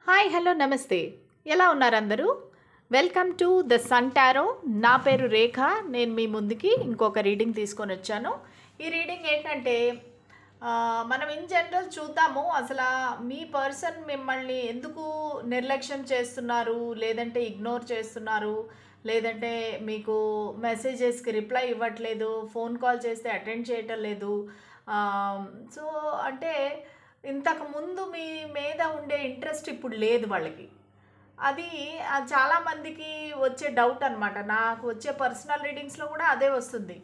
Hi hello నమస్తే. ఎలా ఉన్నారు అందరూ? Welcome to the sun tarot. నా పేరు రేఖ. నేను మీ ముందుకి ఇంకొక రీడింగ్ తీసుకొని వచ్చాను. ఈ రీడింగ్ ఏంటంటే మనం ఇన్ జనరల్ చూద్దాము అసలు మీ పర్సన్ మిమ్మల్ని ఎందుకు నిర్లక్ష్యం చేస్తున్నారు, లేదంటే ఇగ్నోర్ చేస్తున్నారు, లేదంటే మీకు మెసేజెస్కి రిప్లై ఇవ్వట్లేదు, ఫోన్ కాల్ చేస్తే అటెండ్ చేయటం లేదు. సో అంటే ఇంతకుముందు మీ మీద ఉండే ఇంట్రెస్ట్ ఇప్పుడు లేదు వాళ్ళకి. అది చాలామందికి వచ్చే డౌట్ అనమాట. నాకు వచ్చే పర్సనల్ రీడింగ్స్లో కూడా అదే వస్తుంది.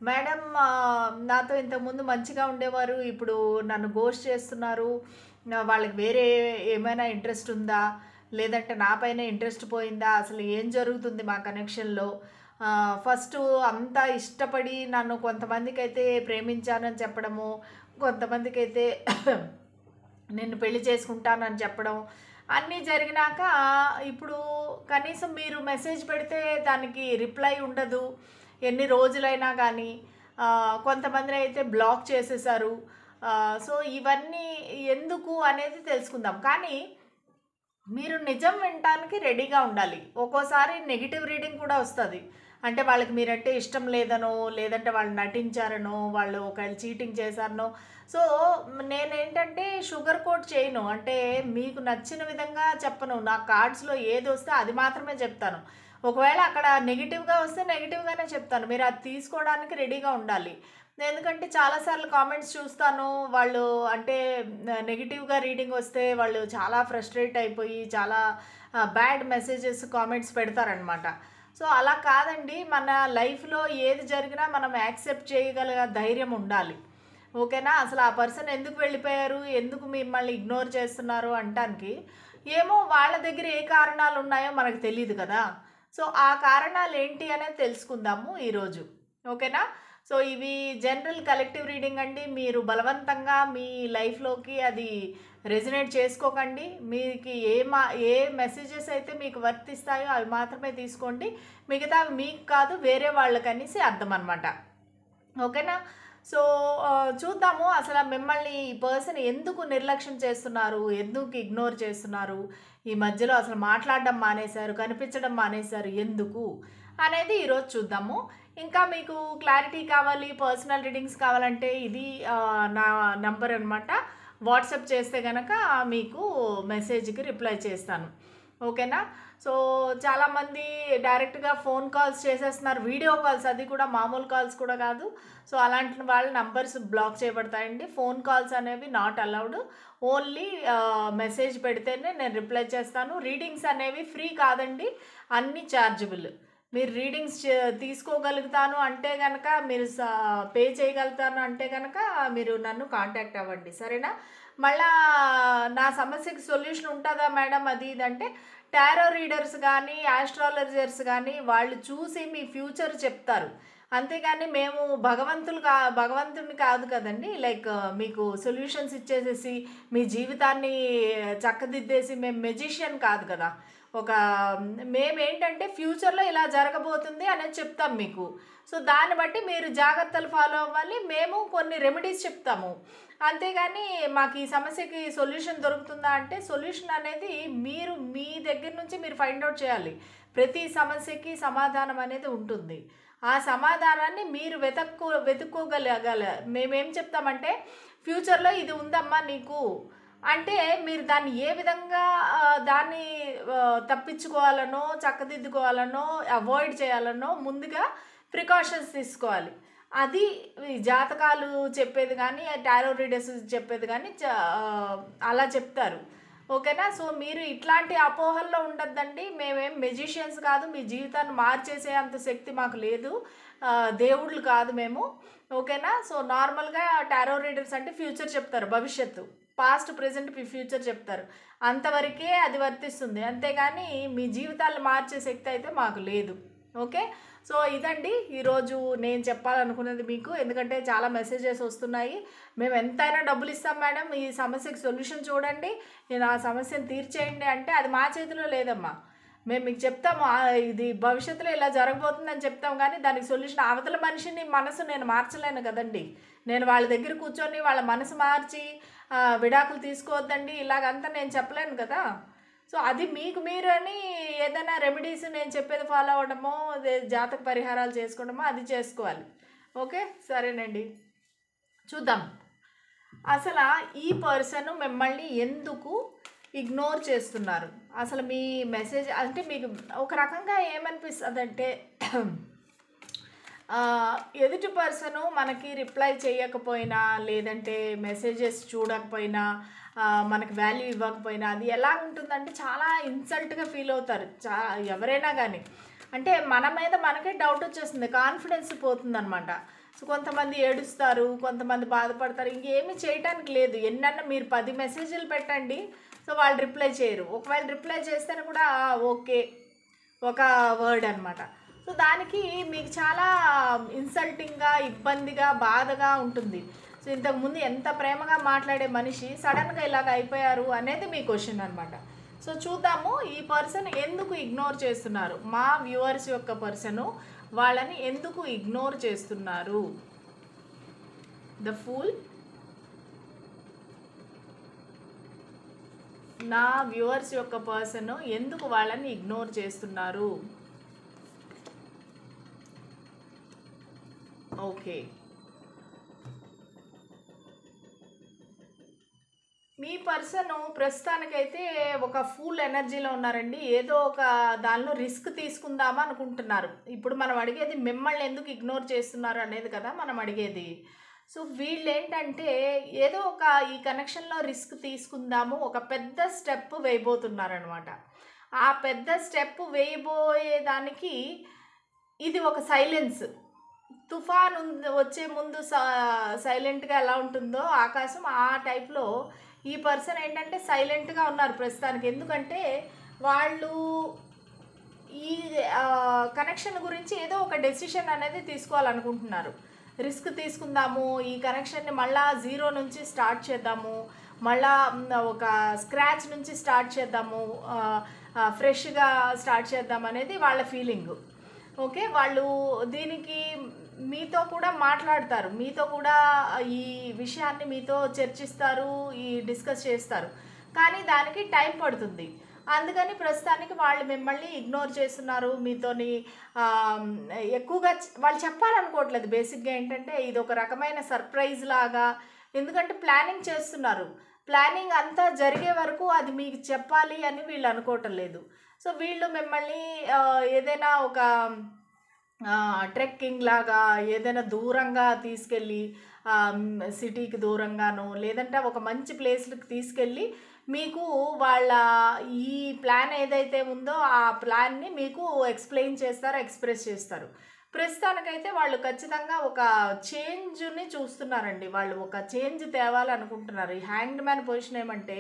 మేడం నాతో ఇంతకుముందు మంచిగా ఉండేవారు, ఇప్పుడు నన్ను గోస్ట్ చేస్తున్నారు. వాళ్ళకి వేరే ఏమైనా ఇంట్రెస్ట్ ఉందా, లేదంటే నాపైన ఇంట్రెస్ట్ పోయిందా, అసలు ఏం జరుగుతుంది మా కనెక్షన్లో? ఫస్ట్ అంతా ఇష్టపడి నన్ను కొంతమందికి అయితే ప్రేమించానని చెప్పడము, కొంతమందికి అయితే నిన్ను పెళ్లి చేసుకుంటానని చెప్పడం అన్నీ జరిగినాక ఇప్పుడు కనీసం మీరు మెసేజ్ పెడితే దానికి రిప్లై ఉండదు ఎన్ని రోజులైనా కానీ. కొంతమంది అయితే బ్లాక్ చేసేసారు. సో ఇవన్నీ ఎందుకు అనేది తెలుసుకుందాం. కానీ మీరు నిజం వినటానికి రెడీగా ఉండాలి. ఒక్కోసారి నెగిటివ్ రీడింగ్ కూడా వస్తుంది. అంటే వాళ్ళకి మీరంటే ఇష్టం లేదనో, లేదంటే వాళ్ళు నటించారనో, వాళ్ళు ఒకవేళ చీటింగ్ చేశారనో. సో నేనేంటంటే షుగర్ కోట్ చేయను. అంటే మీకు నచ్చిన విధంగా చెప్పను. నా కార్డ్స్లో ఏది వస్తే అది మాత్రమే చెప్తాను. ఒకవేళ అక్కడ నెగిటివ్గా వస్తే నెగిటివ్గానే చెప్తాను. మీరు అది తీసుకోవడానికి రెడీగా ఉండాలి. ఎందుకంటే చాలాసార్లు కామెంట్స్ చూస్తాను. వాళ్ళు అంటే నెగిటివ్గా రీడింగ్ వస్తే వాళ్ళు చాలా ఫ్రస్ట్రేట్ అయిపోయి చాలా బ్యాడ్ మెసేజెస్ కామెంట్స్ పెడతారనమాట. సో అలా కాదండి. మన లైఫ్లో ఏది జరిగినా మనం యాక్సెప్ట్ చేయగల ధైర్యం ఉండాలి. ఓకేనా? అసలు ఆ పర్సన్ ఎందుకు వెళ్ళిపోయారు, ఎందుకు మిమ్మల్ని ఇగ్నోర్ చేస్తున్నారు అంటానికి ఏమో వాళ్ళ దగ్గర ఏ కారణాలు ఉన్నాయో మనకు తెలియదు కదా. సో ఆ కారణాలు ఏంటి అనేది తెలుసుకుందాము ఈరోజు. ఓకేనా? సో ఇవి జనరల్ కలెక్టివ్ రీడింగ్ అండి. మీరు బలవంతంగా మీ లైఫ్లోకి అది రెజినేట్ చేసుకోకండి. మీకు ఏ మెసేజెస్ అయితే మీకు వర్తిస్తాయో అవి మాత్రమే తీసుకోండి. మిగతా మీకు కాదు వేరే వాళ్ళకనేసి అర్థం అనమాట. ఓకేనా? సో చూద్దాము అసలు మిమ్మల్ని ఈ పర్సన్ ఎందుకు నిర్లక్ష్యం చేస్తున్నారు, ఎందుకు ఇగ్నోర్ చేస్తున్నారు, ఈ మధ్యలో అసలు మాట్లాడడం మానేశారు, కనిపించడం మానేశారు ఎందుకు అనేది ఈరోజు చూద్దాము. ఇంకా మీకు క్లారిటీ కావాలి, పర్సనల్ రీడింగ్స్ కావాలంటే ఇది నా నంబర్ అనమాట. వాట్సాప్ చేస్తే కనుక మీకు మెసేజ్కి రిప్లై చేస్తాను. ఓకేనా? సో చాలామంది డైరెక్ట్గా ఫోన్ కాల్స్ చేసేస్తున్నారు, వీడియో కాల్స్, అది కూడా మామూలు కాల్స్ కూడా కాదు. సో అలాంటి వాళ్ళ నంబర్స్ బ్లాక్ చేయబడతాయండి. ఫోన్ కాల్స్ అనేవి నాట్ అలౌడ్. ఓన్లీ మెసేజ్ పెడితేనే నేను రిప్లై చేస్తాను. రీడింగ్స్ అనేవి ఫ్రీ కాదండి, అన్నీ ఛార్జబుల్. మీరు రీడింగ్స్ తీసుకోగలుగుతాను అంటే కనుక, మీరు పే చేయగలుగుతాను అంటే కనుక మీరు నన్ను కాంటాక్ట్ అవ్వండి, సరేనా? మళ్ళా నా సమస్యకి సొల్యూషన్ ఉంటుందా మేడం అది ఇది అంటే, టారో రీడర్స్ కానీ ఆస్ట్రాలజర్స్ కానీ వాళ్ళు చూసి మీ ఫ్యూచర్ చెప్తారు. అంతేగాని మేము భగవంతుని కాదు కదండి. లైక్ మీకు సొల్యూషన్స్ ఇచ్చేసేసి మీ జీవితాన్ని చక్కదిద్దేసి మేము మెజిషియన్ కాదు కదా. ఒక మేమేంటంటే ఫ్యూచర్లో ఇలా జరగబోతుంది అనేది చెప్తాం మీకు. సో దాన్ని బట్టి మీరు జాగ్రత్తలు ఫాలో అవ్వాలి. మేము కొన్ని రెమెడీస్ చెప్తాము. అంతేగాని మాకు ఈ సమస్యకి సొల్యూషన్ దొరుకుతుందా అంటే, సొల్యూషన్ అనేది మీరు మీ దగ్గర నుంచి మీరు ఫైండ్ అవుట్ చేయాలి. ప్రతి సమస్యకి సమాధానం అనేది ఉంటుంది. ఆ సమాధానాన్ని మీరు వెతుక్కోగలగాల. మేమేం చెప్తామంటే, ఫ్యూచర్లో ఇది ఉందమ్మా నీకు అంటే మీరు దాన్ని ఏ విధంగా దాన్ని తప్పించుకోవాలనో, చక్కదిద్దుకోవాలనో, అవాయిడ్ చేయాలనో ముందుగా ప్రికాషన్స్ తీసుకోవాలి. అది జాతకాలు చెప్పేది కానీ, టారో రీడర్స్ చెప్పేది కానీ అలా చెప్తారు. ఓకేనా? సో మీరు ఇట్లాంటి అపోహల్లో ఉండద్దండి. మేమేం మెజిషియన్స్ కాదు, మీ జీవితాన్ని మార్చేసే అంత శక్తి మాకు లేదు, దేవుళ్ళు కాదు మేము. ఓకేనా? సో నార్మల్గా టారో రీడర్స్ అంటే ఫ్యూచర్ చెప్తారు, భవిష్యత్తు, పాస్ట్ ప్రజెంట్ ఫ్యూచర్ చెప్తారు. అంతవరకే అది వర్తిస్తుంది. అంతేగాని మీ జీవితాన్ని మార్చే శక్తి అయితే మాకు లేదు. ఓకే? సో ఇదండి ఈరోజు నేను చెప్పాలనుకున్నది మీకు. ఎందుకంటే చాలా మెసేజెస్ వస్తున్నాయి. మేము ఎంతైనా డబ్బులు ఇస్తాం మేడం, ఈ సమస్యకి సొల్యూషన్ చూడండి, నేను ఆ సమస్యను తీర్చేయండి అంటే అది మా చేతిలో లేదమ్మా. మేము మీకు చెప్తాము ఇది భవిష్యత్తులో ఇలా జరగబోతుందని చెప్తాం, కానీ దానికి సొల్యూషన్ అవతల మనిషిని మనసు నేను మార్చలేను కదండి. నేను వాళ్ళ దగ్గర కూర్చొని వాళ్ళ మనసు మార్చి విడాకులు తీసుకోవద్దండి ఇలాగంతా నేను చెప్పలేను కదా. సో అది మీకు మీరని ఏదైనా రెమెడీస్ నేను చెప్పేది ఫాలో అవ్వడమో జాతక పరిహారాలు చేసుకోవడమో అది చేసుకోవాలి. ఓకే, సరేనండి. చూద్దాం అసలు ఈ పర్సన్ మిమ్మల్ని ఎందుకు ఇగ్నోర్ చేస్తున్నారు. అసలు మీ మెసేజ్ అంటే మీకు ఒక రకంగా ఏమనిపిస్తుంది అంటే ఎదుటి పర్సను మనకి రిప్లై చేయకపోయినా, లేదంటే మెసేజెస్ చూడకపోయినా, మనకి వాల్యూ ఇవ్వకపోయినా అది ఎలా ఉంటుందంటే చాలా ఇన్సల్ట్గా ఫీల్ అవుతారు ఎవరైనా కానీ. అంటే మన మీద మనకే డౌట్ వచ్చేస్తుంది, కాన్ఫిడెన్స్ పోతుందన్నమాట. సో కొంతమంది ఏడుస్తారు, కొంతమంది బాధపడతారు. ఇంకేమీ చేయటానికి లేదు. ఎన్నన్నా మీరు 10 మెసేజ్లు పెట్టండి, సో వాళ్ళు రిప్లై చేయరు. ఒకవేళ రిప్లై చేస్తేనే కూడా ఓకే ఒక వర్డ్ అనమాట. సో దానికి మీకు చాలా ఇన్సల్టింగ్గా, ఇబ్బందిగా, బాధగా ఉంటుంది. సో ఇంతకుముందు ఎంత ప్రేమగా మాట్లాడే మనిషి సడన్గా ఇలాగ అయిపోయారు అనేది మీ క్వశ్చన్ అనమాట. సో చూద్దాము ఈ పర్సన్ ఎందుకు ఇగ్నోర్ చేస్తున్నారు. మా వ్యూవర్స్ యొక్క పర్సను వాళ్ళని ఎందుకు ఇగ్నోర్ చేస్తున్నారు. The fool. నా వ్యూవర్స్ యొక్క పర్సన్ ఎందుకు వాళ్ళని ఇగ్నోర్ చేస్తున్నారు. ఓకే, మీ పర్సన్ ప్రస్తుతానికైతే ఒక ఫుల్ ఎనర్జీలో ఉన్నారండి. ఏదో ఒక దానిలో రిస్క్ తీసుకుందామా అనుకుంటున్నారు. ఇప్పుడు మనం అడిగేది మిమ్మల్ని ఎందుకు ఇగ్నోర్ చేస్తున్నారు అనేది కదా మనం అడిగేది. సో వీళ్ళు ఏంటంటే ఏదో ఒక ఈ కనెక్షన్లో రిస్క్ తీసుకుందాము, ఒక పెద్ద స్టెప్ వేయబోతున్నారనమాట. ఆ పెద్ద స్టెప్ వేయబోయేదానికి ఇది ఒక సైలెన్స్. తుఫాన్ వచ్చే ముందు సైలెంట్గా ఎలా ఉంటుందో ఆకాశం, ఆ టైప్లో ఈ పర్సన్ ఏంటంటే సైలెంట్గా ఉన్నారు ప్రస్తుతానికి. ఎందుకంటే వాళ్ళు ఈ కనెక్షన్ గురించి ఏదో ఒక డెసిషన్ అనేది తీసుకోవాలనుకుంటున్నారు. రిస్క్ తీసుకుందాము, ఈ కనెక్షన్ని మళ్ళా జీరో నుంచి స్టార్ట్ చేద్దాము, మళ్ళా ఒక స్క్రాచ్ నుంచి స్టార్ట్ చేద్దాము, ఫ్రెష్గా స్టార్ట్ చేద్దాం అనేది వాళ్ళ ఫీలింగ్. ఓకే, వాళ్ళు దీనికి మీతో కూడా మాట్లాడతారు, మీతో కూడా ఈ విషయాన్ని మీతో చర్చిస్తారు, ఈ డిస్కస్ చేస్తారు. కానీ దానికి టైం పడుతుంది. అందుకని ప్రస్తుతానికి వాళ్ళు మిమ్మల్ని ఇగ్నోర్ చేస్తున్నారు. మీతోని ఎక్కువగా వాళ్ళు చెప్పాలనుకోవట్లేదు. బేసిక్గా ఏంటంటే ఇది ఒక రకమైన సర్ప్రైజ్ లాగా, ఎందుకంటే ప్లానింగ్ చేస్తున్నారు. ప్లానింగ్ అంతా జరిగే వరకు అది మీకు చెప్పాలి అని వీళ్ళు అనుకోవటం లేదు. సో వీళ్ళు మిమ్మల్ని ఏదైనా ఒక ట్రెక్కింగ్ లాగా ఏదైనా దూరంగా తీసుకెళ్ళి, సిటీకి దూరంగానో లేదంటే ఒక మంచి ప్లేస్కి తీసుకెళ్ళి మీకు వాళ్ళ ఈ ప్లాన్ ఏదైతే ఉందో ఆ ప్లాన్ని మీకు ఎక్స్ప్లెయిన్ చేస్తారు, ఎక్స్ప్రెస్ చేస్తారు. ప్రస్తుతానికైతే వాళ్ళు ఖచ్చితంగా ఒక చేంజ్ని చూస్తున్నారండి. వాళ్ళు ఒక చేంజ్ తేవాలనుకుంటున్నారు. ఈ హ్యాండ్ మ్యాన్ పొజిషన్ ఏమంటే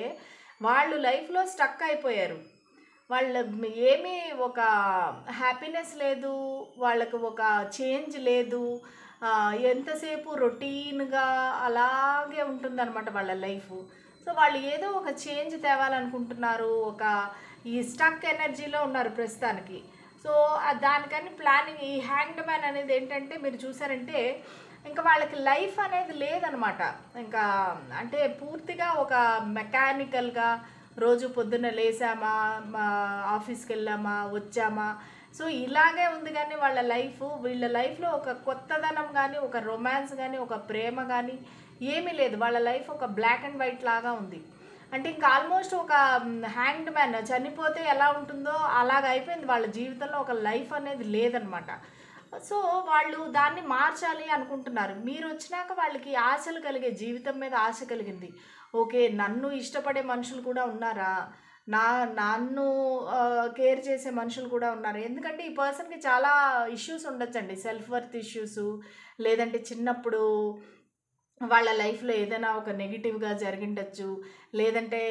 వాళ్ళు లైఫ్లో స్టక్ అయిపోయారు. వాళ్ళ ఏమీ ఒక హ్యాపీనెస్ లేదు, వాళ్ళకు ఒక చేంజ్ లేదు. ఎంతసేపు రొటీన్గా అలాగే ఉంటుందన్నమాట వాళ్ళ లైఫ్. సో వాళ్ళు ఏదో ఒక చేంజ్ తేవాలనుకుంటున్నారు. ఒక ఈ స్టక్ ఎనర్జీలో ఉన్నారు ప్రస్తుతానికి. సో దానికని ప్లానింగ్, ఈ హ్యాండ్ మ్యాన్ అనేది ఏంటంటే మీరు చూసారంటే ఇంకా వాళ్ళకి లైఫ్ అనేది లేదనమాట. ఇంకా అంటే పూర్తిగా ఒక మెకానికల్గా రోజు పొద్దున్న లేసామా, ఆఫీస్కి వెళ్ళామా, వచ్చామా, సో ఇలాగే ఉంది. కానీ వాళ్ళ లైఫ్, వీళ్ళ లైఫ్లో ఒక కొత్తదనం కానీ, ఒక రొమాన్స్ కానీ, ఒక ప్రేమ కానీ ఏమీ లేదు. వాళ్ళ లైఫ్ ఒక బ్లాక్ అండ్ వైట్ లాగా ఉంది. అంటే ఇంకా ఆల్మోస్ట్ ఒక హ్యాండ్ మ్యాన్ చనిపోతే ఎలా ఉంటుందో అలాగ అయిపోయింది. వాళ్ళ జీవితంలో ఒక లైఫ్ అనేది లేదనమాట. సో వాళ్ళు దాన్ని మార్చాలి అనుకుంటున్నారు. మీరు వచ్చినాక వాళ్ళకి ఆశలు కలిగే, జీవితం మీద ఆశ కలిగింది. ఓకే, నన్ను ఇష్టపడే మనుషులు కూడా ఉన్నారా, నన్ను కేర్ చేసే మనుషులు కూడా ఉన్నారు. ఎందుకంటే ఈ పర్సన్కి చాలా ఇష్యూస్ ఉండొచ్చండి. సెల్ఫ్ వర్త్ ఇష్యూస్, లేదంటే చిన్నప్పుడు వాళ్ళ లైఫ్లో ఏదైనా ఒక నెగిటివ్గా జరిగిండొచ్చు, లేదంటే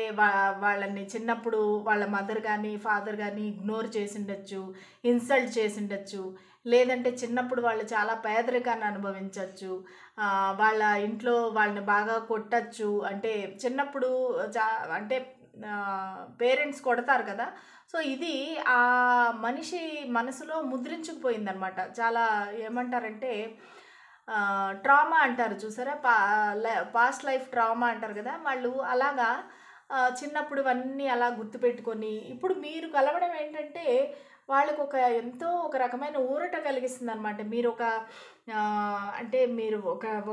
వాళ్ళని చిన్నప్పుడు వాళ్ళ మదర్ కానీ ఫాదర్ కానీ ఇగ్నోర్ చేసిండొచ్చు, ఇన్సల్ట్ చేసిండొచ్చు, లేదంటే చిన్నప్పుడు వాళ్ళు చాలా పేదరికాన్ని అనుభవించవచ్చు, వాళ్ళ ఇంట్లో వాళ్ళని బాగా కొట్టచ్చు. అంటే చిన్నప్పుడు అంటే పేరెంట్స్ కొడతారు కదా. సో ఇది ఆ మనిషి మనసులో ముద్రించుకుపోయిందనమాట. చాలా ఏమంటారంటే ట్రామా అంటారు చూసారా, పాస్ట్ లైఫ్ ట్రామా అంటారు కదా. వాళ్ళు అలాగా చిన్నప్పుడు ఇవన్నీ అలా గుర్తుపెట్టుకొని ఇప్పుడు మీరు కలవడం ఏంటంటే వాళ్ళకు ఒక రకమైన ఊరట కలిగిస్తుందనమాట. అంటే మీరు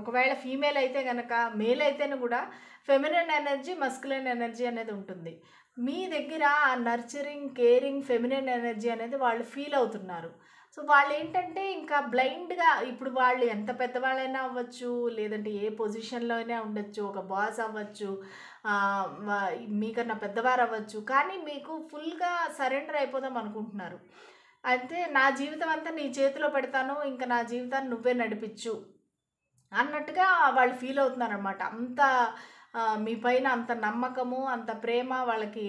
ఒకవేళ ఫీమేల్ అయితే గనక, మేల్ అయితేను కూడా ఫెమినిన్ ఎనర్జీ, మస్కులిన్ ఎనర్జీ అనేది ఉంటుంది. మీ దగ్గర ఆ నర్చరింగ్, కేరింగ్, ఫెమినిన్ ఎనర్జీ అనేది వాళ్ళు ఫీల్ అవుతున్నారు. సో వాళ్ళేంటంటే ఇంకా బ్లైండ్‌గా ఇప్పుడు వాళ్ళు ఎంత పెద్దవాళ్ళైనా అవ్వచ్చు, లేదంటే ఏ పొజిషన్‌లో అయినా ఉండొచ్చు. ఒక బాస్ అవ్వచ్చు, ఆహ్, మ మీకన్నా పెద్దవారవ్వచ్చు. కానీ మీకు ఫుల్‌గా సరెండర్ అయిపోదాం అనుకుంటున్నారు. అయితే నా జీవితం అంతా నీ చేతిలో పెడతాను. ఇంక నా జీవితాన్ని నువ్వే నడిపిచ్చు అన్నట్టుగా వాళ్ళు ఫీల్ అవుతున్నారనమాట. మీ పైన అంత నమ్మకము, అంత ప్రేమ వాళ్ళకి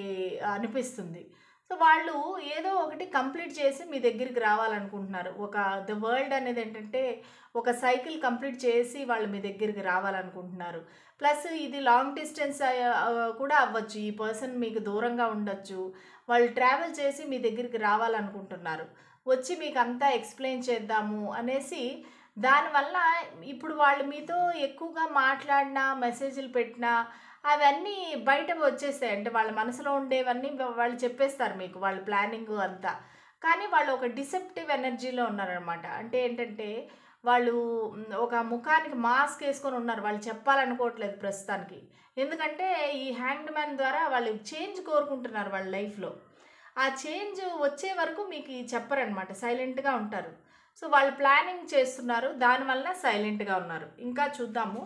అనిపిస్తుంది. సో, వాళ్ళు ఏదో ఒకటి కంప్లీట్ చేసి మీ దగ్గరికి రావాలనుకుంటున్నారు. ద వరల్డ్ అనేదేంటంటే, ఒక సైకిల్ కంప్లీట్ చేసి వాళ్ళు మీ దగ్గరికి రావాలనుకుంటున్నారు. ప్లస్ ఇది లాంగ్ డిస్టెన్స్ కూడా అవ్వచ్చు. ఈ పర్సన్ మీకు దూరంగా ఉండొచ్చు. వాళ్ళు ట్రావెల్ చేసి మీ దగ్గరికి రావాలనుకుంటున్నారు. వచ్చి మీకంతా ఎక్స్‌ప్లెయిన్ చేద్దాము అనేసి దానివల్ల ఇప్పుడు వాళ్ళు మీతో ఎక్కువగా మాట్లాడినా, మెసేజ్‌లు పెట్టినా అవన్నీ బయటకు వచ్చేస్తాయి. అంటే వాళ్ళ మనసులో ఉండేవన్నీ వాళ్ళు చెప్పేస్తారు మీకు. వాళ్ళ ప్లానింగు అంతా. కానీ వాళ్ళు ఒక డిసెప్టివ్ ఎనర్జీలో ఉన్నారనమాట. అంటే ఏంటంటే వాళ్ళు ఒక ముఖానికి మాస్క్ ఏసుకొని ఉన్నారు. వాళ్ళు చెప్పాలనుకోవట్లేదు ప్రస్తుతానికి. ఎందుకంటే ఈ హ్యాంగ్డ్ మ్యాన్ ద్వారా వాళ్ళు చేంజ్ కోరుకుంటున్నారు వాళ్ళ లైఫ్‌లో. ఆ చేంజ్ వచ్చే వరకు మీకు చెప్పరనమాట. సైలెంట్‌గా ఉంటారు. సో, వాళ్ళు ప్లానింగ్ చేస్తున్నారు. దానివల్ల సైలెంట్‌గా ఉన్నారు. ఇంకా చూద్దాము.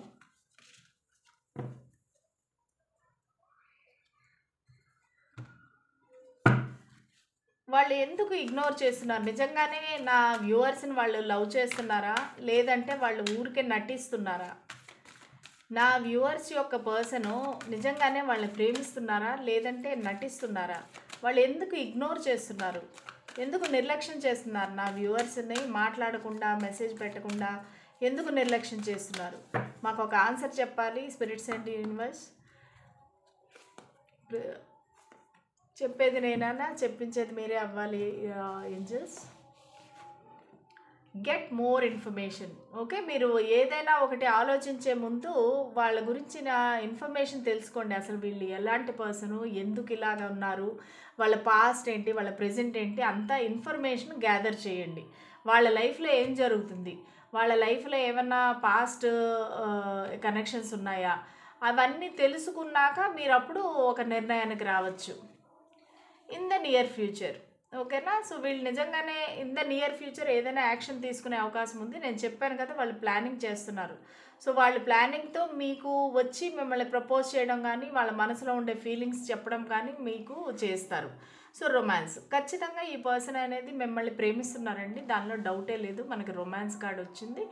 వాళ్ళు ఎందుకు ఇగ్నోర్ చేస్తున్నారు? నిజంగానే నా వ్యూవర్స్‌ని వాళ్ళు లవ్ చేస్తున్నారా? లేదంటే వాళ్ళు ఊరికే నటిస్తున్నారా? నా వ్యూవర్స్ యొక్క పర్సను నిజంగానే వాళ్ళని ప్రేమిస్తున్నారా? లేదంటే నటిస్తున్నారా? వాళ్ళు ఎందుకు ఇగ్నోర్ చేస్తున్నారు? ఎందుకు నిర్లక్ష్యం చేస్తున్నారు? నా వ్యూవర్స్‌ని మాట్లాడకుండా, మెసేజ్ పెట్టకుండా ఎందుకు నిర్లక్ష్యం చేస్తున్నారు? మాకు ఒక ఆన్సర్ చెప్పాలి స్పిరిట్స్ అండ్ యూనివర్స్. చెప్పేది నేనా? చెప్పించేది మీరే అవ్వాలి angels. Get more information. Okay, మీరు ఏదైనా ఒకటి ఆలోచించే ముందు వాళ్ళ గురించిన ఇన్ఫర్మేషన్ తెలుసుకోండి. అసలు వీళ్ళు ఎలాంటి పర్సను, ఎందుకు ఇలాగ ఉన్నారు, వాళ్ళ పాస్ట్ ఏంటి, వాళ్ళ ప్రెజెంట్ ఏంటి, అంతా ఇన్ఫర్మేషన్ గ్యాదర్ చేయండి. వాళ్ళ లైఫ్లో ఏం జరుగుతుంది, వాళ్ళ లైఫ్లో ఏమన్నా పాస్ట్ కనెక్షన్స్ ఉన్నాయా, అవన్నీ తెలుసుకున్నాక మీరు అప్పుడు ఒక నిర్ణయానికి రావచ్చు. In the near future. ఓకేనా? సో వీళ్ళు నిజంగానే ఇన్ ద నియర్ ఫ్యూచర్ ఏదైనా యాక్షన్ తీసుకునే అవకాశం ఉంది. నేను చెప్పాను కదా, వాళ్ళు ప్లానింగ్ చేస్తున్నారు. సో వాళ్ళు ప్లానింగ్తో మీకు వచ్చి మిమ్మల్ని ప్రపోజ్ చేయడం కానీ, వాళ్ళ మనసులో ఉండే ఫీలింగ్స్ చెప్పడం కానీ మీకు చేస్తారు. సో రొమాన్స్ ఖచ్చితంగా ఈ పర్సన్ అనేది మిమ్మల్ని ప్రేమిస్తున్నారండి. దానిలో డౌటే లేదు. మనకి రొమాన్స్ కార్డ్ వచ్చింది.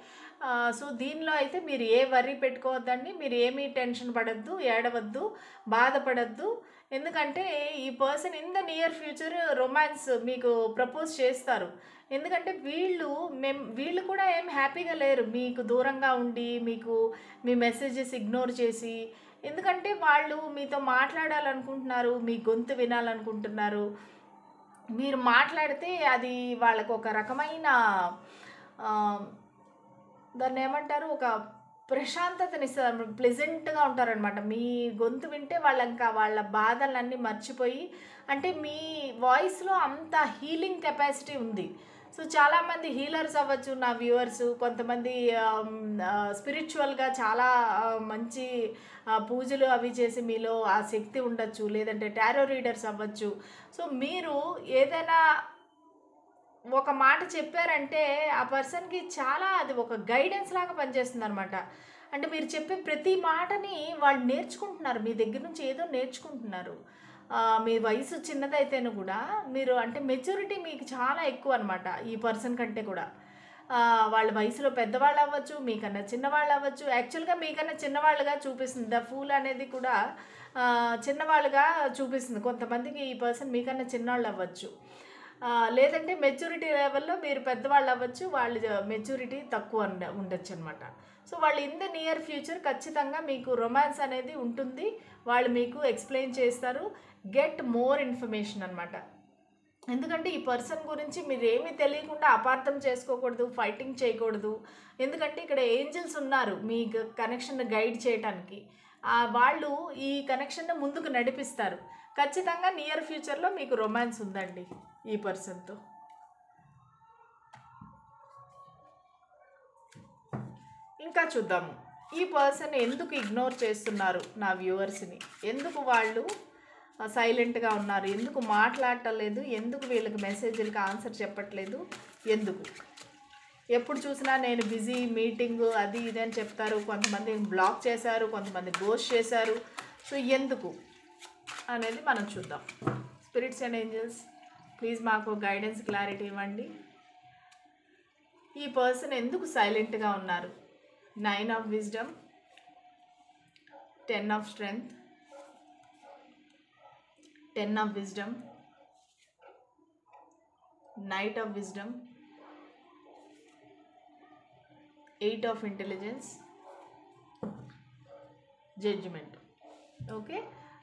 సో దీనిలో అయితే మీరు ఏ వర్రీ పెట్టుకోవద్దండి. మీరు ఏమీ టెన్షన్ పడద్దు, ఏడవద్దు, బాధపడద్దు. ఎందుకంటే ఈ person in the near future romance మీకు ప్రపోజ్ చేస్తారు. ఎందుకంటే వీళ్ళు కూడా ఏం హ్యాపీగా లేరు మీకు దూరంగా ఉండి, మీ మెసేజెస్ ఇగ్నోర్ చేసి. ఎందుకంటే వాళ్ళు మీతో మాట్లాడాలనుకుంటున్నారు, మీ గొంతు వినాలనుకుంటున్నారు. మీరు మాట్లాడితే అది వాళ్ళకు ఒక రకమైన దాన్ని ఏమంటారు, ఒక ప్రశాంతతనిస్తుంది. ప్లెజెంట్గా ఉంటారనమాట. మీ గొంతు వింటే వాళ్ళ బాధలన్నీ మర్చిపోయి, అంటే మీ వాయిస్లో అంత హీలింగ్ కెపాసిటీ ఉంది. సో చాలామంది హీలర్స్ అవ్వచ్చు నా వ్యూవర్స్. కొంతమంది స్పిరిచువల్గా చాలా మంచి పూజలు అవి చేసి మీలో ఆ శక్తి ఉండొచ్చు. లేదంటే టారో రీడర్స్ అవ్వచ్చు. సో మీరు ఏదైనా ఒక మాట చెప్పారంటే ఆ పర్సన్‌కి చాలా అది ఒక గైడెన్స్ లాగా పనిచేస్తుందనమాట. అంటే మీరు చెప్పే ప్రతి మాటని వాళ్ళు నేర్చుకుంటున్నారు. మీ దగ్గర నుంచి ఏదో నేర్చుకుంటున్నారు. మీ వయసు చిన్నదైతేను కూడా మీరు అంటే మెచ్యూరిటీ మీకు చాలా ఎక్కువనమాట ఈ పర్సన్ కంటే కూడా. వాళ్ళ వయసులో పెద్దవాళ్ళు అవ్వచ్చు, మీకన్నా చిన్నవాళ్ళు అవ్వచ్చు. యాక్చువల్‌గా మీకన్నా చిన్నవాళ్ళుగా చూపిస్తుంది. ద ఫూల్ అనేది కూడా చిన్నవాళ్ళుగా చూపిస్తుంది. కొంతమందికి ఈ పర్సన్ మీకన్నా చిన్నోళ్ళు అవ్వచ్చు. లేదంటే మెచ్యూరిటీ లెవెల్‌లో మీరు పెద్దవాళ్ళు అవ్వచ్చు. వాళ్ళు మెచ్యూరిటీ తక్కువ ఉండొచ్చు అనమాట. సో వాళ్ళు ఇన్ ద నియర్ ఫ్యూచర్ ఖచ్చితంగా మీకు రొమాన్స్ అనేది ఉంటుంది. వాళ్ళు మీకు ఎక్స్‌ప్లెయిన్ చేస్తారు. గెట్ మోర్ ఇన్ఫర్మేషన్ అనమాట. ఎందుకంటే ఈ పర్సన్ గురించి మీరేమీ తెలియకుండా అపార్థం చేసుకోకూడదు, ఫైటింగ్ చేయకూడదు. ఎందుకంటే ఇక్కడ ఏంజెల్స్ ఉన్నారు మీ కనెక్షన్ గైడ్ చేయటానికి. వాళ్ళు ఈ కనెక్షన్ని ముందుకు నడిపిస్తారు. ఖచ్చితంగా నియర్ ఫ్యూచర్లో మీకు రొమాన్స్ ఉందండి ఈ పర్సన్తో. ఇంకా చూద్దాము ఈ పర్సన్ ఎందుకు ఇగ్నోర్ చేస్తున్నారు నా వ్యూవర్స్ని, ఎందుకు వాళ్ళు సైలెంట్గా ఉన్నారు, ఎందుకు మాట్లాడటలేదు, ఎందుకు వీళ్ళకి మెసేజ్లకి ఆన్సర్ చెప్పట్లేదు, ఎందుకు ఎప్పుడు చూసినా నేను బిజీ మీటింగ్ అది ఇది అని చెప్తారు, కొంతమంది బ్లాక్ చేశారు, కొంతమంది గోస్ట్ చేశారు. సో ఎందుకు అనేది మనం చూద్దాం. స్పిరిట్స్ అండ్ ఏంజల్స్ ప్లీజ్ మాకు గైడెన్స్ క్లారిటీ ఇవ్వండి. ఈ పర్సన్ ఎందుకు సైలెంట్గా ఉన్నారు? 9 of wisdom, 10 of strength, 10 of wisdom, Knight of wisdom, 8 of intelligence, judgment. Okay,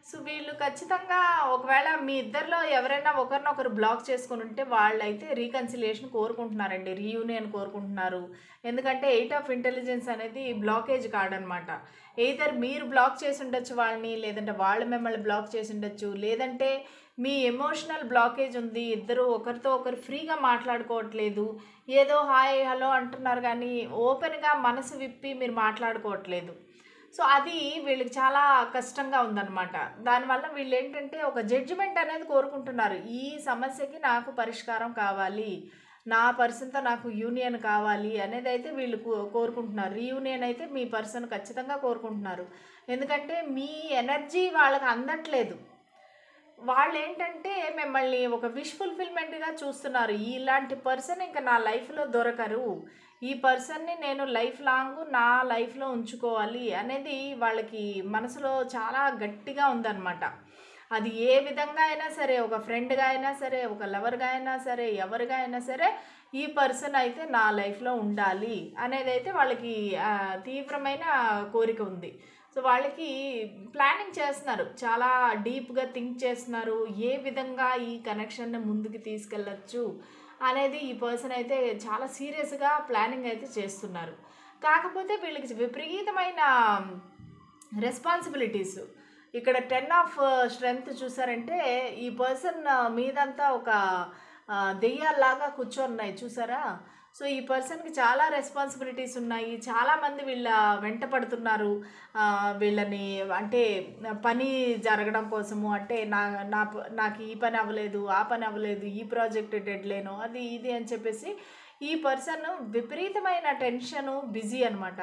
so వీళ్ళు ఖచ్చితంగా ఒకవేళ మీ ఇద్దరిలో ఎవరైనా ఒకరినొకరు బ్లాక్ చేసుకుని ఉంటే వాళ్ళైతే రీకన్సిలియేషన్ కోరుకుంటున్నారండి, రీయూనియన్ కోరుకుంటున్నారు. ఎందుకంటే 8 of ఇంటెలిజెన్స్ అనేది బ్లాకేజ్ కార్డ్ అనమాట. ఎయిదర్ మీరు బ్లాక్ చేసి ఉండొచ్చు వాళ్ళని, లేదంటే వాళ్ళు మిమ్మల్ని బ్లాక్ చేసి ఉండొచ్చు, లేదంటే మీ ఎమోషనల్ బ్లాకేజ్ ఉంది, ఇద్దరు ఒకరితో ఒకరు ఫ్రీగా మాట్లాడుకోవట్లేదు, ఏదో హాయ్ హలో అంటున్నారు కానీ ఓపెన్గా మనసు విప్పి మీరు మాట్లాడుకోవట్లేదు. సో అది వీళ్ళకి చాలా కష్టంగా ఉందన్నమాట. దానివల్ల వీళ్ళు ఏంటంటే ఒక జడ్జిమెంట్ అనేది కోరుకుంటున్నారు. ఈ సమస్యకి నాకు పరిష్కారం కావాలి, నా పర్సన్తో నాకు యూనియన్ కావాలి అనేది అయితే వీళ్ళు కోరుకుంటున్నారు. రీయూనియన్ అయితే మీ పర్సన్ ఖచ్చితంగా కోరుకుంటున్నారు. ఎందుకంటే మీ ఎనర్జీ వాళ్ళకి అందట్లేదు. వాళ్ళు ఏంటంటే మిమ్మల్ని ఒక విష్ ఫుల్ఫిల్మెంట్గా చూస్తున్నారు. ఇలాంటి పర్సన్ ఇంకా నా లైఫ్లో దొరకరు, ఈ పర్సన్ని నేను లైఫ్ లాంగ్ నా లైఫ్లో ఉంచుకోవాలి అనేది వాళ్ళకి మనసులో చాలా గట్టిగా ఉందన్నమాట. అది ఏ విధంగా అయినా సరే, ఒక ఫ్రెండ్గా అయినా సరే, ఒక లవర్గా అయినా సరే, ఎవరిగా అయినా సరే ఈ పర్సన్ అయితే నా లైఫ్లో ఉండాలి అనేది అయితే వాళ్ళకి తీవ్రమైన కోరిక ఉంది. సో వాళ్ళకి ప్లానింగ్ చేస్తున్నారు, చాలా డీప్గా థింక్ చేస్తున్నారు, ఏ విధంగా ఈ కనెక్షన్ని ముందుకు తీసుకెళ్ళచ్చు అనేది ఈ పర్సన్ అయితే చాలా సీరియస్గా ప్లానింగ్ అయితే చేస్తున్నారు. కాకపోతే వీళ్ళకి విపరీతమైన రెస్పాన్సిబిలిటీస్. ఇక్కడ 10 of strength చూసారంటే ఈ పర్సన్ మీదంతా ఒక దెయ్యాల్లాగా కూర్చొన్నాయి చూసారా. సో ఈ పర్సన్కి చాలా రెస్పాన్సిబిలిటీస్ ఉన్నాయి, చాలామంది వీళ్ళ వెంట పడుతున్నారు. వీళ్ళని అంటే పని జరగడం కోసము, అంటే నాకు ఈ పని అవ్వలేదు, ఆ పని అవ్వలేదు, ఈ ప్రాజెక్ట్ డెడ్లైను, అది ఇది అని చెప్పేసి ఈ పర్సన్ విపరీతమైన టెన్షను, బిజీ అనమాట.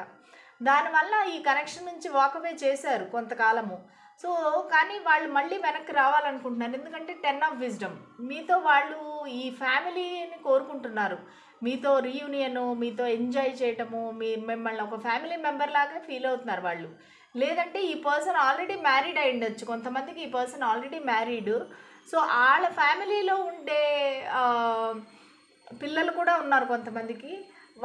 దానివల్ల ఈ కనెక్షన్ నుంచి వాకవే చేశారు కొంతకాలము. సో కానీ వాళ్ళు మళ్ళీ వెనక్కి రావాలనుకుంటున్నారు. ఎందుకంటే 10 of wisdom, మీతో వాళ్ళు ఈ ఫ్యామిలీని కోరుకుంటున్నారు, మీతో రీయూనియను, మీతో ఎంజాయ్ చేయటము, మిమ్మల్ని ఒక ఫ్యామిలీ మెంబర్ లాగా ఫీల్ అవుతున్నారు వాళ్ళు. లేదంటే ఈ పర్సన్ ఆల్రెడీ మ్యారీడ్ అయి ఉండొచ్చు, కొంతమందికి ఈ పర్సన్ ఆల్రెడీ మ్యారీడ్. సో వాళ్ళ ఫ్యామిలీలో ఉండే పిల్లలు కూడా ఉన్నారు కొంతమందికి.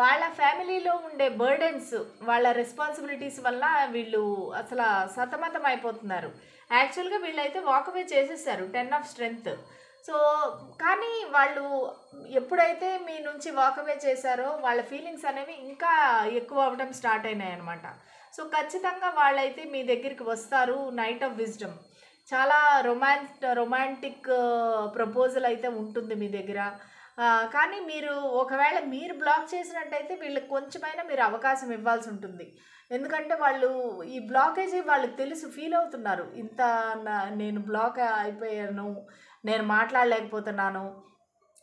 వాళ్ళ ఫ్యామిలీలో ఉండే బర్డెన్స్, వాళ్ళ రెస్పాన్సిబిలిటీస్ వల్ల వీళ్ళు అసలు సతమతం అయిపోతున్నారు. యాక్చువల్గా వీళ్ళైతే వాకవే చేసేసారు 10 of strength. సో కానీ వాళ్ళు ఎప్పుడైతే మీ నుంచి వాకవే చేశారో వాళ్ళ ఫీలింగ్స్ అనేవి ఇంకా ఎక్కువ అవ్వడం స్టార్ట్ అయినాయి అనమాట. సో ఖచ్చితంగా వాళ్ళైతే మీ దగ్గరికి వస్తారు. నైట్ ఆఫ్ విజ్డమ్, చాలా రొమాంటిక్ ప్రపోజల్ అయితే ఉంటుంది మీ దగ్గర. కానీ మీరు ఒకవేళ మీరు బ్లాక్ చేసినట్టయితే వీళ్ళకి కొంచెమైనా మీరు అవకాశం ఇవ్వాల్సి ఉంటుంది. ఎందుకంటే వాళ్ళు ఈ బ్లాకేజ్ వాళ్ళకి తెలుసు, ఫీల్ అవుతున్నారు, ఇంత నేను బ్లాక్ అయిపోయాను, నేను మాట్లాడలేకపోతున్నాను.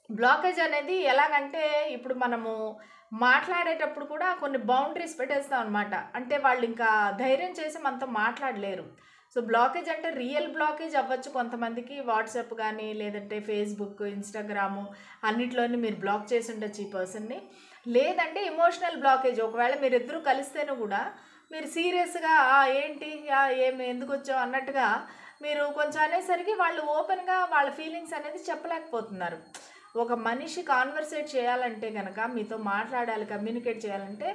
బ్లాకేజ్ అనేది ఎలాగంటే ఇప్పుడు మనము మాట్లాడేటప్పుడు కూడా కొన్ని బౌండరీస్ పెట్టేస్తాం అనమాట. అంటే వాళ్ళు ఇంకా ధైర్యం చేసి మనతో మాట్లాడలేరు. సో బ్లాకేజ్ అంటే రియల్ బ్లాకేజ్ అవ్వచ్చు కొంతమందికి, వాట్సాప్ కానీ లేదంటే ఫేస్బుక్, ఇన్స్టాగ్రాము అన్నిట్లోని మీరు బ్లాక్ చేసి ఉండొచ్చు ఈ పర్సన్ని. లేదంటే ఎమోషనల్ బ్లాకేజ్, ఒకవేళ మీరు ఇద్దరు కలిస్తేనూ కూడా మీరు సీరియస్గా ఏంటి ఏమి ఎందుకు వచ్చావు అన్నట్టుగా మీరు కొంచెం అనేసరికి వాళ్ళు ఓపెన్గా వాళ్ళ ఫీలింగ్స్ అనేది చెప్పలేకపోతున్నారు. ఒక మనిషి కాన్వర్సేట్ చేయాలంటే కనుక, మీతో మాట్లాడాలి, కమ్యూనికేట్ చేయాలంటే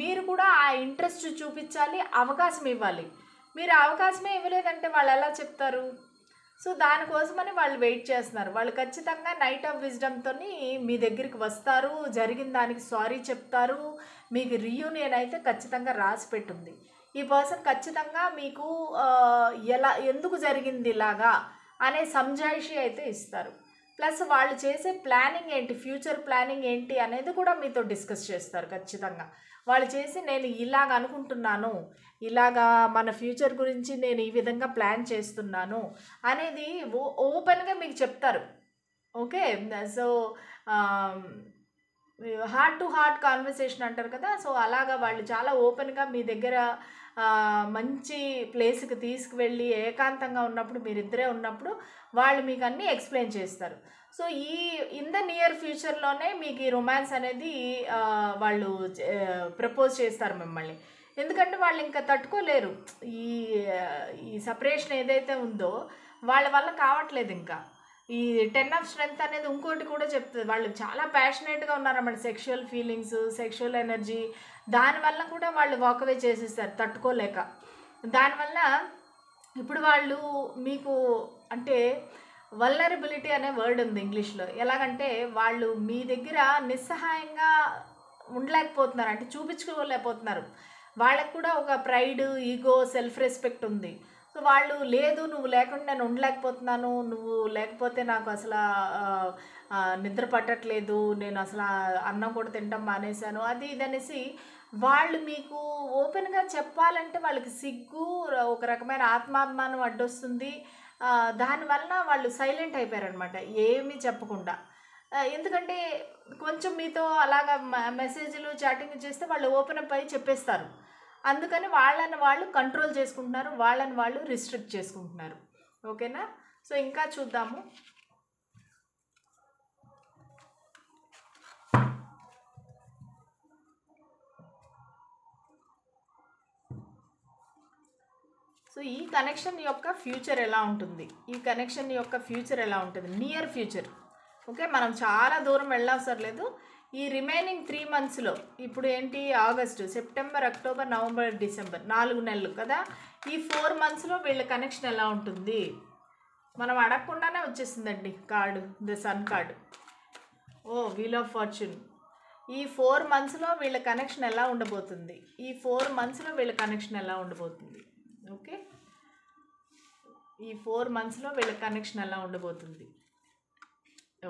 మీరు కూడా ఆ ఇంట్రెస్ట్ చూపించాలి, అవకాశం ఇవ్వాలి. మీరు అవకాశమే ఇవ్వలేదంటే వాళ్ళు ఎలా చెప్తారు? సో దానికోసమని వాళ్ళు వెయిట్ చేస్తున్నారు. వాళ్ళు ఖచ్చితంగా నైట్ ఆఫ్ విజ్డమ్తో మీ దగ్గరికి వస్తారు, జరిగిన దానికి సారీ చెప్తారు, మీకు రీయూనియన్ అయితే ఖచ్చితంగా రాసి పెట్టుంది. ఈ పర్సన్ ఖచ్చితంగా మీకు ఎందుకు జరిగింది ఇలాగా అనే సంజాయిషి అయితే ఇస్తారు. ప్లస్ వాళ్ళు చేసే ప్లానింగ్ ఏంటి, ఫ్యూచర్ ప్లానింగ్ ఏంటి అనేది కూడా మీతో డిస్కస్ చేస్తారు ఖచ్చితంగా. వాళ్ళు చేసి నేను ఇలాగ అనుకుంటున్నాను, ఇలాగా మన ఫ్యూచర్ గురించి నేను ఈ విధంగా ప్లాన్ చేస్తున్నాను అనేది ఓపెన్గా మీకు చెప్తారు. Okay, so heart to heart conversation అంటారు కదా, సో అలాగా వాళ్ళు చాలా ఓపెన్గా మీ దగ్గర మంచి ప్లేస్కి తీసుకువెళ్ళి ఏకాంతంగా ఉన్నప్పుడు, మీరిద్దరే ఉన్నప్పుడు వాళ్ళు మీకు అన్నీ ఎక్స్ప్లెయిన్ చేస్తారు. సో ఇన్ ద నియర్ ఫ్యూచర్లోనే మీకు ఈ రొమాన్స్ అనేది వాళ్ళు ప్రపోజ్ చేస్తారు మిమ్మల్ని. ఎందుకంటే వాళ్ళు ఇంకా తట్టుకోలేరు, ఈ సపరేషన్ ఏదైతే ఉందో వాళ్ళ వల్ల కావట్లేదు. ఇంకా ఈ 10 ఆఫ్ స్ట్రెంగ్త్ అనేది ఇంకోటి కూడా చెప్తుంది, వాళ్ళు చాలా ప్యాషనేట్గా ఉన్నారన్నమాట. సెక్షువల్ ఫీలింగ్స్, సెక్షువల్ ఎనర్జీ, దానివల్ల కూడా వాళ్ళు వాకవే చేసేస్తారు తట్టుకోలేక. దానివల్ల ఇప్పుడు వాళ్ళు మీకు అంటే వల్నరబిలిటీ అనే వర్డ్ ఉంది ఇంగ్లీష్లో. ఎలాగంటే వాళ్ళు మీ దగ్గర నిస్సహాయంగా ఉండలేకపోతున్నారు, అంటే చూపించుకోలేకపోతున్నారు. వాళ్ళకు కూడా ఒక ప్రైడ్, ఈగో, సెల్ఫ్ రెస్పెక్ట్ ఉంది. సో వాళ్ళు లేదు, నువ్వు లేకుండా నేను ఉండలేకపోతున్నాను, నువ్వు లేకపోతే నాకు అసలు నిద్ర పట్టట్లేదు, నేను అసలు అన్నం కూడా తినడం మానేశాను, అది ఇది అనేసి వాళ్ళు మీకు ఓపెన్గా చెప్పాలంటే వాళ్ళకి సిగ్గు, ఒక రకమైన ఆత్మాభిమానం అడ్డొస్తుంది. దానివల్ల వాళ్ళు సైలెంట్ అయిపోయారనమాట, ఏమీ చెప్పకుండా. ఎందుకంటే కొంచెం మీతో అలాగా మెసేజ్లు, చాటింగ్ చేస్తే వాళ్ళు ఓపెన్ అప్ అయ్యి చెప్పేస్తారు. అందుకని వాళ్ళని వాళ్ళు కంట్రోల్ చేసుకుంటున్నారు, వాళ్ళని వాళ్ళు రిస్ట్రిక్ట్ చేసుకుంటున్నారు. ఓకేనా, సో ఇంకా చూద్దాము. సో ఈ కనెక్షన్ యొక్క ఫ్యూచర్ ఎలా ఉంటుంది, నియర్ ఫ్యూచర్. ఓకే, మనం చాలా దూరం వెళ్ళవసరం లేదు. ఈ రిమైనింగ్ 3 monthsలో, ఇప్పుడు ఏంటి August, September, October, November, December, 4 నెలలు కదా. ఈ 4 monthsలో వీళ్ళ కనెక్షన్ ఎలా ఉంటుంది మనం అడగకుండానే వచ్చేసిందండి card, the sun card. Wheel of fortune. ఈ 4 monthsలో వీళ్ళ కనెక్షన్ ఎలా ఉండబోతుంది, ఓకే, ఈ 4 monthsలో వీళ్ళ కనెక్షన్ ఎలా ఉండబోతుంది.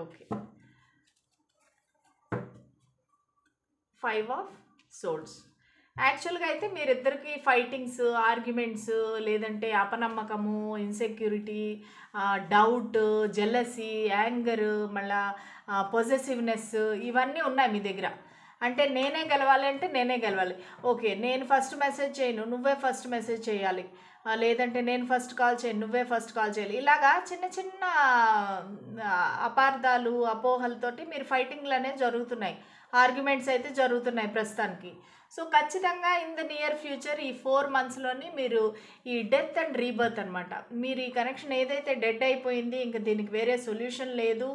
Okay, 5 of swords. యాక్చువల్గా అయితే మీరిద్దరికి ఫైటింగ్స్, ఆర్గ్యుమెంట్స్, లేదంటే అపనమ్మకము, ఇన్సెక్యూరిటీ, డౌట్, జెలసీ, యాంగర్, మళ్ళా పొజెసివ్నెస్, ఇవన్నీ ఉన్నాయి మీ దగ్గర. అంటే నేనే గెలవాలి అంటే నేనే గెలవాలి. ఓకే, నేను ఫస్ట్ మెసేజ్ చేయను, నువ్వే ఫస్ట్ మెసేజ్ చేయాలి, లేదంటే నేను ఫస్ట్ కాల్ చేయను, నువ్వే ఫస్ట్ కాల్ చేయాలి. ఇలాగా చిన్న చిన్న అపార్థాలు, అపోహలతోటి మీరు ఫైటింగ్లు అనేవి జరుగుతున్నాయి, ఆర్గ్యుమెంట్స్ అయితే జరుగుతున్నాయి ప్రస్తుతానికి. సో ఖచ్చితంగా ఇన్ ద నియర్ ఫ్యూచర్ ఈ 4 monthsలోని మీరు ఈ డెత్ అండ్ రీబర్త్ అనమాట. మీరు ఈ కనెక్షన్ ఏదైతే డెడ్ అయిపోయింది, ఇంకా దీనికి వేరే సొల్యూషన్ లేదు,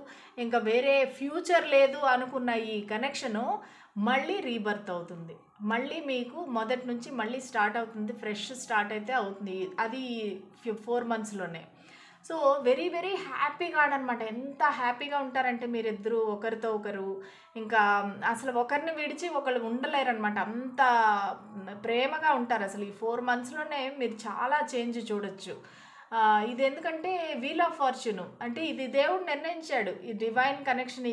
ఇంకా వేరే ఫ్యూచర్ లేదు అనుకున్న ఈ కనెక్షను మళ్ళీ రీబర్త్ అవుతుంది, మళ్ళీ మీకు మొదటి నుంచి మళ్ళీ స్టార్ట్ అవుతుంది, ఫ్రెష్ స్టార్ట్ అయితే అవుతుంది. అది 4 monthsలోనే. సో వెరీ వెరీ హ్యాపీగా అనమాట. ఎంత హ్యాపీగా ఉంటారంటే మీరిద్దరూ ఒకరితో ఒకరు, ఇంకా అసలు ఒకరిని విడిచి ఒకళ్ళు ఉండలేరనమాట, అంత ప్రేమగా ఉంటారు. అసలు ఈ 4 monthsలోనే మీరు చాలా చేంజ్ చూడొచ్చు. ఇది ఎందుకంటే వీల్ ఆఫ్ ఫార్చ్యూన్ అంటే ఇది దేవుడు నిర్ణయించాడు, ఈ డివైన్ కనెక్షన్.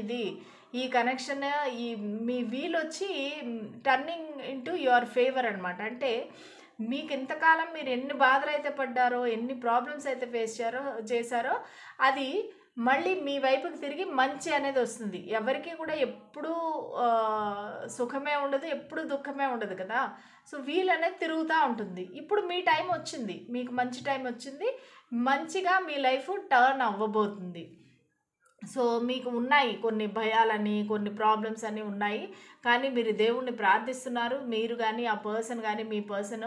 ఈ కనెక్షన్, ఈ మీ వీల్ వచ్చి టర్నింగ్ ఇంటూ యువర్ ఫేవర్ అనమాట. అంటే మీకు ఇంతకాలం మీరు ఎన్ని బాధలు అయితే పడ్డారో, ఎన్ని ప్రాబ్లమ్స్ అయితే ఫేస్ చేశారో అది మళ్ళీ మీ వైపుకి తిరిగి మంచి అనేది వస్తుంది. ఎవరికి కూడా ఎప్పుడూ సుఖమే ఉండదు, ఎప్పుడు దుఃఖమే ఉండదు కదా. సో వీల్ అనేది తిరుగుతూ ఉంటుంది. ఇప్పుడు మీ టైం వచ్చింది, మీకు మంచి టైం వచ్చింది, మంచిగా మీ లైఫ్ టర్న్ అవ్వబోతుంది. సో మీకు ఉన్నాయి కొన్ని భయాలని, కొన్ని ప్రాబ్లమ్స్ అన్నీ ఉన్నాయి, కానీ మీరు దేవుణ్ణి ప్రార్థిస్తున్నారు, మీరు కానీ ఆ పర్సన్ కానీ మీ పర్సన్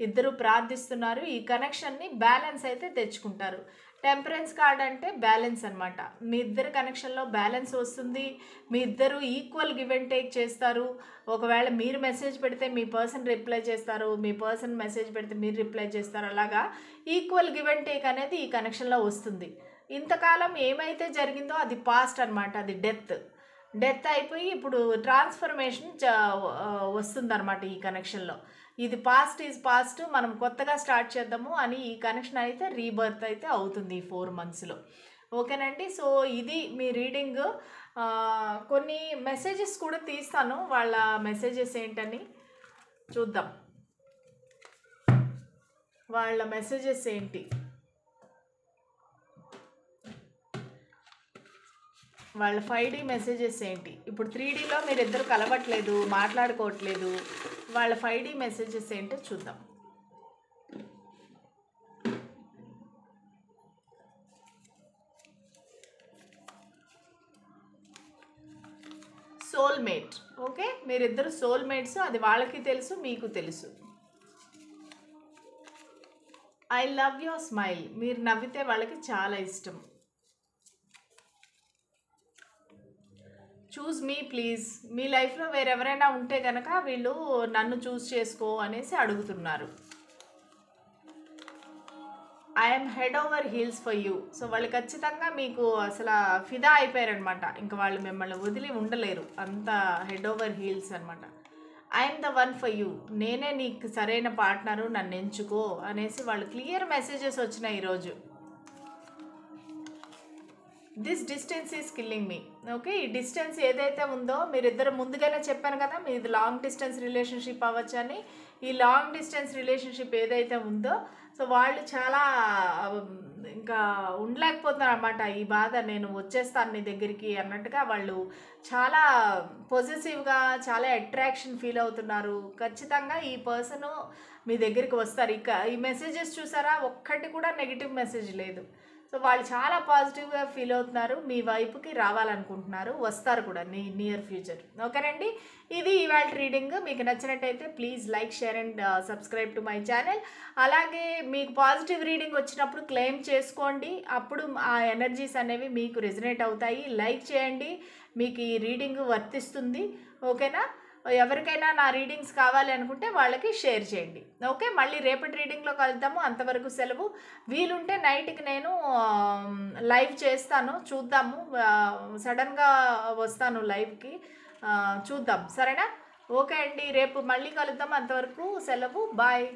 ఇద్దరు ప్రార్థిస్తున్నారు, ఈ కనెక్షన్ని బ్యాలెన్స్ అయితే తెచ్చుకుంటారు. టెంపరెన్స్ కార్డ్ అంటే బ్యాలెన్స్ అనమాట. మీ ఇద్దరు కనెక్షన్లో బ్యాలెన్స్ వస్తుంది, మీ ఇద్దరు ఈక్వల్ గివ్ అండ్ టేక్ చేస్తారు. ఒకవేళ మీరు మెసేజ్ పెడితే మీ పర్సన్ రిప్లై చేస్తారు, మీ పర్సన్ మెసేజ్ పెడితే మీరు రిప్లై చేస్తారు. అలాగా ఈక్వల్ గివ్ అండ్ టేక్ అనేది ఈ కనెక్షన్లో వస్తుంది. ఇంతకాలం ఏమైతే జరిగిందో అది పాస్ట్ అనమాట, అది డెత్ అయిపోయి ఇప్పుడు ట్రాన్స్ఫర్మేషన్ వస్తుందన్నమాట ఈ కనెక్షన్లో. ఇది పాస్ట్ ఈజ్ పాస్ట్, మనం కొత్తగా స్టార్ట్ చేద్దాము అని ఈ కనెక్షన్ అయితే రీబర్త్ అయితే అవుతుంది ఈ 4 మంత్స్లో. ఓకేనండి. సో ఇది మీ రీడింగ్. కొన్ని మెసేజెస్ కూడా తీస్తాను, వాళ్ళ మెసేజెస్ ఏంటని చూద్దాం. వాళ్ళ మెసేజెస్ ఏంటి, వాళ్ళ 5D మెసేజెస్ ఏంటి. ఇప్పుడు 3Dలో మీరు ఇద్దరు కలవట్లేదు, మాట్లాడుకోవట్లేదు. వాళ్ళ 5D మెసేజెస్ ఏంటో చూద్దాం. సోల్మేట్. ఓకే, మీరిద్దరు సోల్మేట్స్, అది వాళ్ళకి తెలుసు, మీకు తెలుసు. I love your smile. మీరు నవ్వితే వాళ్ళకి చాలా ఇష్టం. చూస్ మీ ప్లీజ్. మీ లైఫ్లో వేరెవరైనా ఉంటే కనుక వీళ్ళు నన్ను చూస్ చేసుకో అనేసి అడుగుతున్నారు. I'm head over heels for you. So వాళ్ళు ఖచ్చితంగా మీకు అసలు ఫిదా అయిపోయారనమాట. ఇంకా వాళ్ళు మిమ్మల్ని వదిలి ఉండలేరు, అంత హెడ్ ఓవర్ హీల్స్ అనమాట. I'm the one for you. నేనే నీకు సరైన పార్ట్నరు, నన్ను ఎంచుకో అనేసి వాళ్ళు క్లియర్ మెసేజెస్ వచ్చినాయి ఈరోజు. This distance is killing me. Okay, ఈ డిస్టెన్స్ ఏదైతే ఉందో, మీరిద్దరు ముందుగానే చెప్పాను కదా మీది లాంగ్ డిస్టెన్స్ రిలేషన్షిప్ అవ్వచ్చు అని. ఈ లాంగ్ డిస్టెన్స్ రిలేషన్షిప్ ఏదైతే ఉందో, సో వాళ్ళు చాలా ఇంకా ఉండలేకపోతున్నారు అన్నమాట. ఈ బాధ, నేను వచ్చేస్తాను నీ దగ్గరికి అన్నట్టుగా వాళ్ళు చాలా పొజిటివ్గా, చాలా అట్రాక్షన్ ఫీల్ అవుతున్నారు. ఖచ్చితంగా ఈ పర్సను మీ దగ్గరికి వస్తారు. ఇక ఈ మెసేజెస్ చూసారా, ఒక్కటి కూడా నెగిటివ్ మెసేజ్ లేదు. సో వాళ్ళు చాలా పాజిటివ్గా ఫీల్ అవుతున్నారు, మీ వైపుకి రావాలనుకుంటున్నారు, వస్తారు కూడా నియర్ ఫ్యూచర్. ఓకేనండి, ఇది ఇవాళ రీడింగ్. మీకు నచ్చినట్టయితే please like, share and subscribe to my channel. అలాగే మీకు పాజిటివ్ రీడింగ్ వచ్చినప్పుడు క్లెయిమ్ చేసుకోండి, అప్పుడు ఆ ఎనర్జీస్ అనేవి మీకు రెజనేట్ అవుతాయి. లైక్ చేయండి, మీకు ఈ రీడింగ్ వర్తిస్తుంది. ఓకేనా, ఎవరికైనా నా రీడింగ్స్ కావాలి అనుకుంటే వాళ్ళకి షేర్ చేయండి. ఓకే, మళ్ళీ రేపటి రీడింగ్లో కలుద్దాము. అంతవరకు సెలవు. వీలుంటే నైట్కి నేను లైవ్ చేస్తాను, చూద్దాము. సడన్గా వస్తాను లైవ్కి, చూద్దాం. సరేనా? ఓకే అండి, రేపు మళ్ళీ కలుద్దాం. అంతవరకు సెలవు. బాయ్.